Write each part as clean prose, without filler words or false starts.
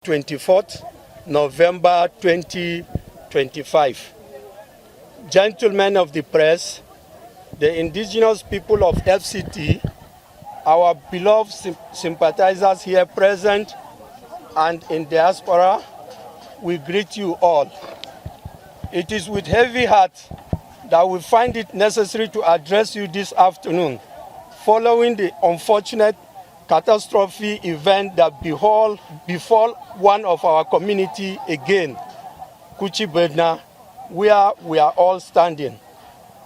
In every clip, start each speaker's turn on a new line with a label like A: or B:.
A: 24th November 2025. Gentlemen of the press, the indigenous people of FCT, our beloved sympathizers here present and in diaspora, we greet you all. It is with heavy heart that we find it necessary to address you this afternoon, following the unfortunate catastrophe event that befall one of our community again, Kuchibedna, where we are all standing.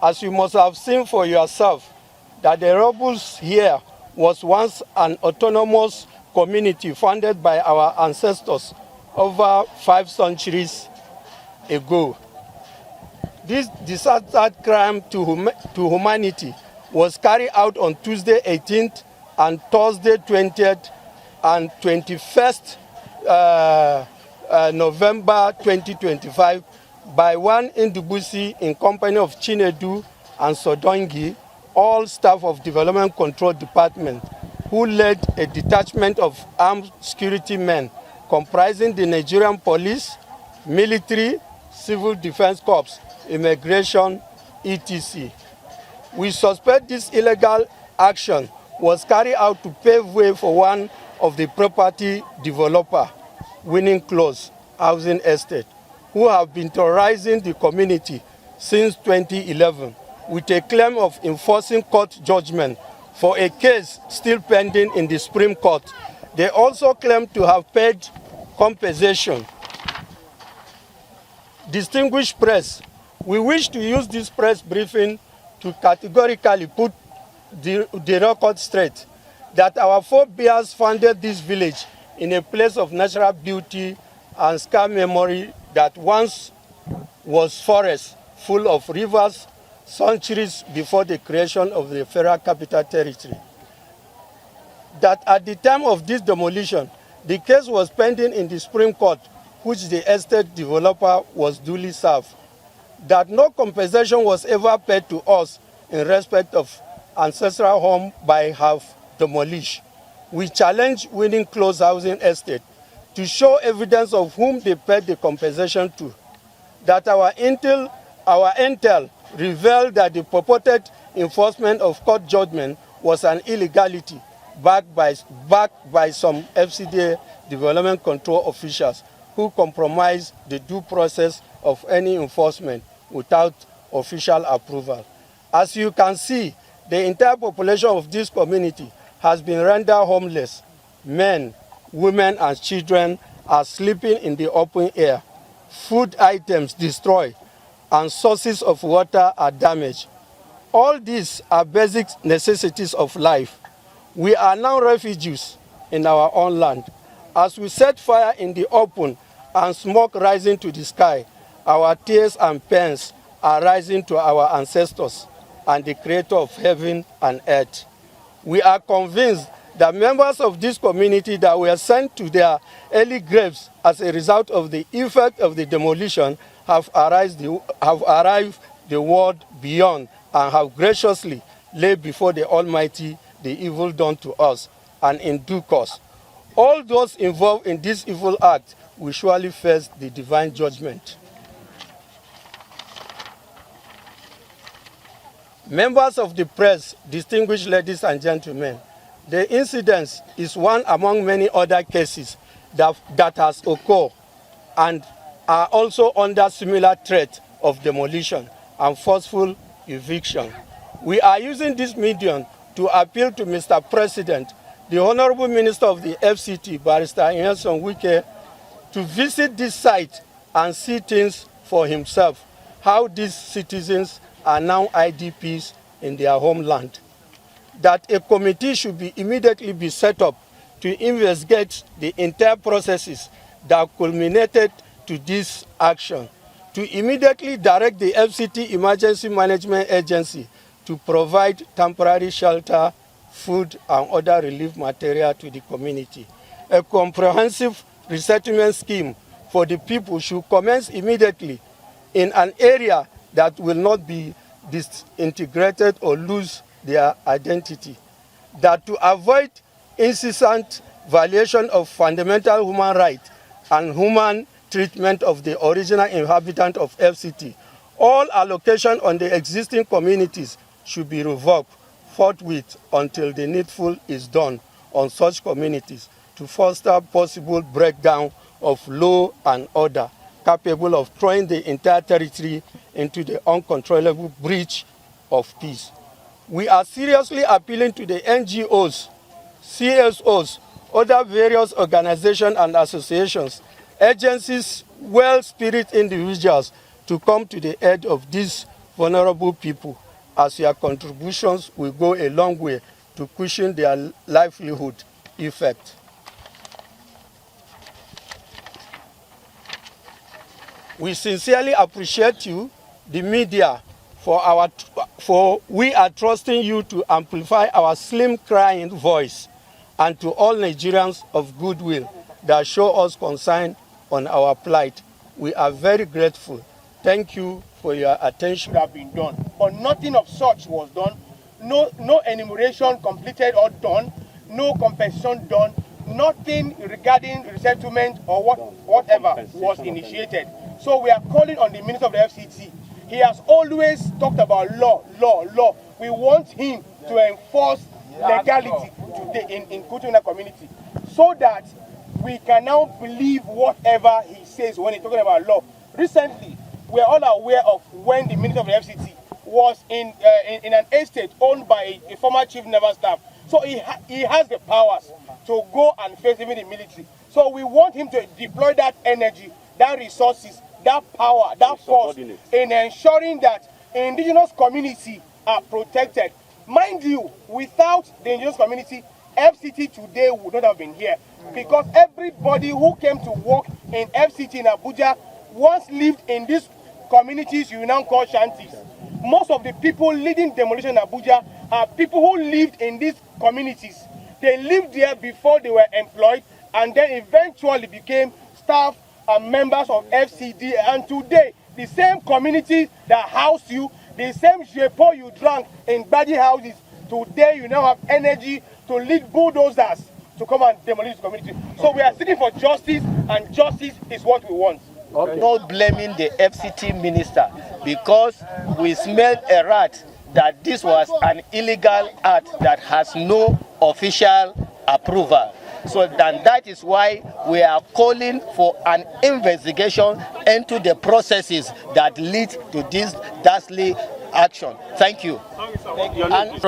A: As you must have seen for yourself, that the rebels here was once an autonomous community founded by our ancestors over 5 centuries ago. This disaster crime to humanity was carried out on Tuesday 18th and Thursday 20th and 21st November 2025 by one Indubusi in company of Chinedu and Sodongi, all staff of Development Control Department, who led a detachment of armed security men comprising the Nigerian police, military, civil defense corps, immigration, etc. We suspect this illegal action was carried out to pave way for one of the property developer, Winning Close Housing Estate, who have been terrorizing the community since 2011 with a claim of enforcing court judgment for a case still pending in the Supreme Court. They also claim to have paid compensation. Distinguished press, we wish to use this press briefing to categorically put the record straight that our forebears founded this village in a place of natural beauty and scarce memory that once was forest full of rivers centuries before the creation of the Federal Capital Territory. That at the time of this demolition, the case was pending in the Supreme Court, which the estate developer was duly served. That no compensation was ever paid to us in respect of ancestral home by half demolished. We challenge Winning Close Housing Estate to show evidence of whom they paid the compensation to. That our intel revealed that the purported enforcement of court judgment was an illegality backed by some FCTA development control officials who compromised the due process of any enforcement without official approval. As you can see, the entire population of this community has been rendered homeless. Men, women, and children are sleeping in the open air. Food items destroyed, and sources of water are damaged. All these are basic necessities of life. We are now refugees in our own land. As we set fire in the open and smoke rising to the sky, our tears and pains are rising to our ancestors and the creator of heaven and earth. We are convinced that members of this community that were sent to their early graves as a result of the effect of the demolition have arrived the world beyond and have graciously laid before the Almighty the evil done to us, and in due course. All those involved in this evil act will surely face the divine judgment. Members of the press, distinguished ladies and gentlemen, the incident is one among many other cases that has occurred and are also under similar threat of demolition and forceful eviction. We are using this medium to appeal to Mr. President, the Honorable Minister of the FCT, Barrister Wike-led, to visit this site and see things for himself, how these citizens are now IDPs in their homeland. That a committee should immediately be set up to investigate the entire processes that culminated to this action, to immediately direct the FCT Emergency Management Agency to provide temporary shelter, food, and other relief material to the community. A comprehensive resettlement scheme for the people should commence immediately in an area that will not be disintegrated or lose their identity. That to avoid incessant violation of fundamental human rights and human treatment of the original inhabitant of FCT. All allocation on the existing communities should be revoked forthwith until the needful is done on such communities to foster possible breakdown of law and order capable of throwing the entire territory into the uncontrollable breach of peace. We are seriously appealing to the NGOs, CSOs, other various organizations and associations, agencies, well-spirited individuals to come to the aid of these vulnerable people, as your contributions will go a long way to cushion their livelihood effect. We sincerely appreciate you, the media, for we are trusting you to amplify our slim crying voice, and to all Nigerians of goodwill that show us concern on our plight. We are very grateful. Thank you for your attention.
B: Have been done, but nothing of such was done. No enumeration completed or done, no compensation done, nothing regarding resettlement or whatever was initiated. So we are calling on the Minister of the FCT. He has always talked about law. We want him to enforce legality today in Kutuna community, so that we can now believe whatever he says when he's talking about law. Recently, we are all aware of when the Minister of the FCT was in an estate owned by a former chief naval staff. So he has the powers to go and face even the military. So we want him to deploy that energy, that resources, that power, that force in ensuring that indigenous community are protected. Mind you, without the indigenous community, FCT today would not have been here, because everybody who came to work in FCT in Abuja once lived in these communities you now call shanties. Most of the people leading demolition in Abuja are people who lived in these communities. They lived there before they were employed, and then eventually became staff and members of FCD. And today, the same community that housed you, the same jepo you drank in Baji houses, today you now have energy to lead bulldozers to come and demolish the community. So we are seeking for justice, and justice is what we want.
C: Okay. Not blaming the FCT minister, because we smelled a rat that this was an illegal act that has no official approval. So then that is why we are calling for an investigation into the processes that lead to this dastardly action. Thank you. And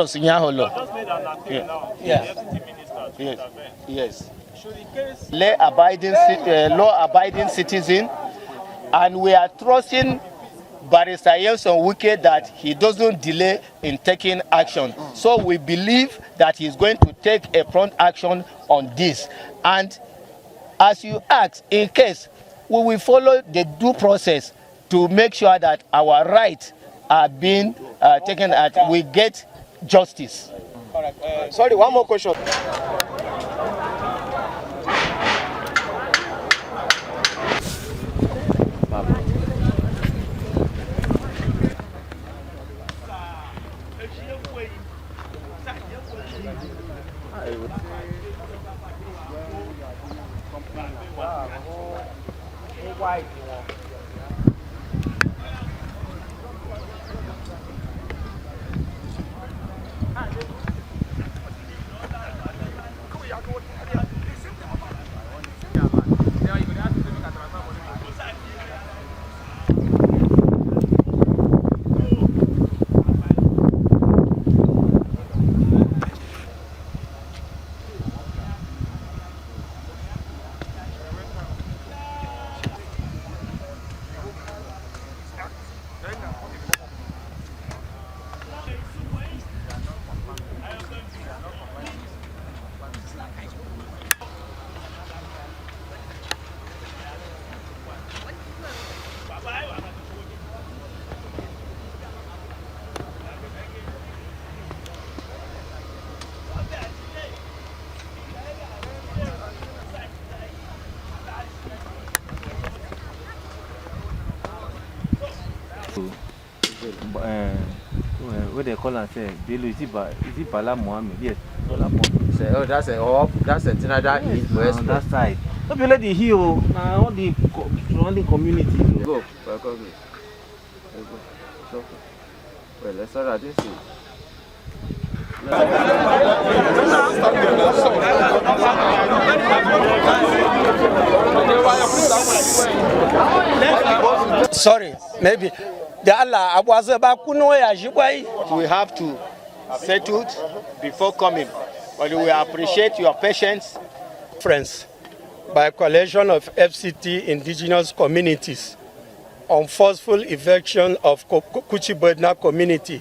C: yes. Law-abiding citizen, and we are trusting Barrister Wike that he doesn't delay in taking action. So we believe that he's going to take a prompt action on this. And as you ask, in case we will follow the due process to make sure that our rights are being taken, at we get justice.
B: Sorry, one more question.
D: What they call and say, is it Bala Mohammed? Yes, Bala Mohammed.
E: Oh, that's a another east west.
D: On that side. Don't be let the hill. Now all the surrounding community. Go. Go. Well, let's start at this.
A: Sorry, maybe.
C: We have to settle before coming, but we appreciate your patience.
A: Friends, by a coalition of FCT indigenous communities on forceful eviction of Kuchibodna community.